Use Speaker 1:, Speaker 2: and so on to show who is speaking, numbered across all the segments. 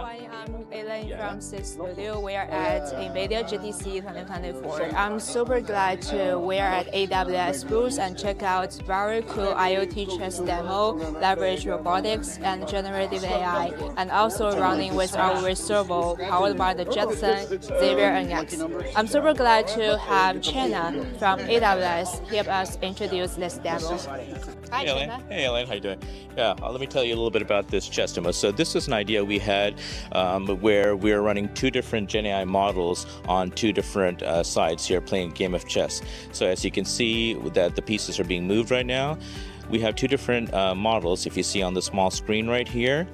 Speaker 1: I'm Elaine from seeedstudio. We are at NVIDIA GTC 2024. I'm super glad we're at AWS booth and check out very cool IoT chess demo, leverage robotics and generative AI, and also running with our servo powered by the Jetson Orin NX. I'm super glad to have Channa from AWS help us introduce this demo. Hi,
Speaker 2: hey, Elaine. Hey, Elaine, how you doing? Yeah, let me tell you a little bit about this chess demo. So this is an idea we had where we're running two different Gen AI models on two different sides here playing a game of chess. So as you can see that the pieces are being moved right now, we have two different models. If you see on the small screen right here,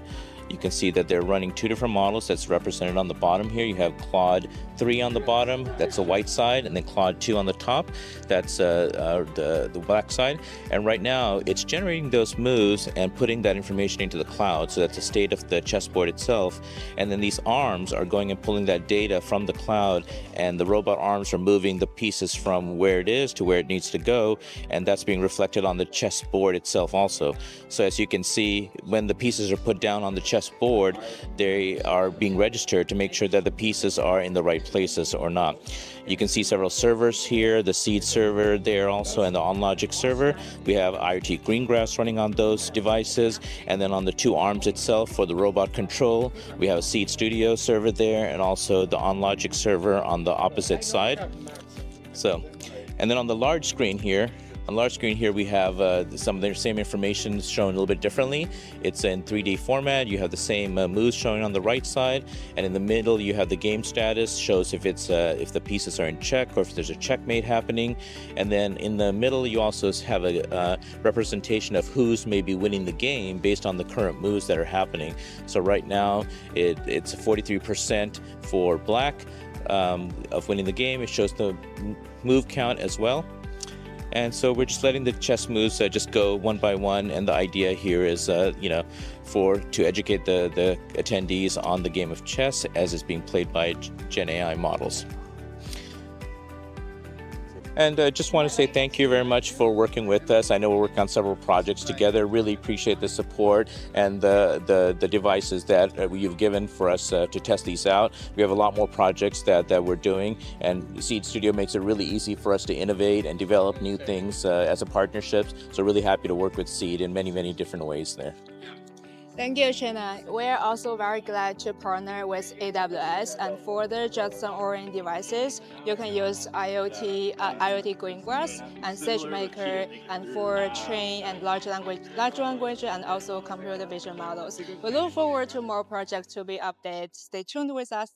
Speaker 2: you can see that they're running two different models that's represented on the bottom here. You have Claude 3 on the bottom, that's the white side, and then Claude 2 on the top, that's the black side. And right now, it's generating those moves and putting that information into the cloud. So that's the state of the chessboard itself. And then these arms are going and pulling that data from the cloud, and the robot arms are moving the pieces from where it is to where it needs to go, and that's being reflected on the chessboard itself also. So as you can see, when the pieces are put down on the chessboard, they are being registered to make sure that the pieces are in the right places or not. You can see several servers here, the seed server there also, and the OnLogic server. We have IoT Greengrass running on those devices, and then on the two arms itself for the robot control, we have a seeedstudio server there, and also the OnLogic server on the opposite side. So, and then on the large screen here, we have some of the same information shown a little bit differently. It's in 3D format. You have the same moves showing on the right side, and in the middle you have the game status, shows if the pieces are in check or if there's a checkmate happening. And then in the middle you also have a representation of who's maybe winning the game based on the current moves that are happening. So right now it's 43% for black of winning the game. It shows the move count as well. And so we're just letting the chess moves just go one by one, and the idea here is, to educate the attendees on the game of chess as it's being played by Gen AI models. And just want to say thank you very much for working with us. I know we're working on several projects together. Really appreciate the support and the devices that you've given for us to test these out. We have a lot more projects that we're doing, and seeedstudio makes it really easy for us to innovate and develop new things as a partnership. So really happy to work with Seed in many, many different ways there.
Speaker 1: Thank you, Channa. We're also very glad to partner with AWS, and for the Jetson Orin devices, you can use IoT Greengrass and SageMaker, and for train and large language, and also computer vision models. We look forward to more projects to be updated. Stay tuned with us.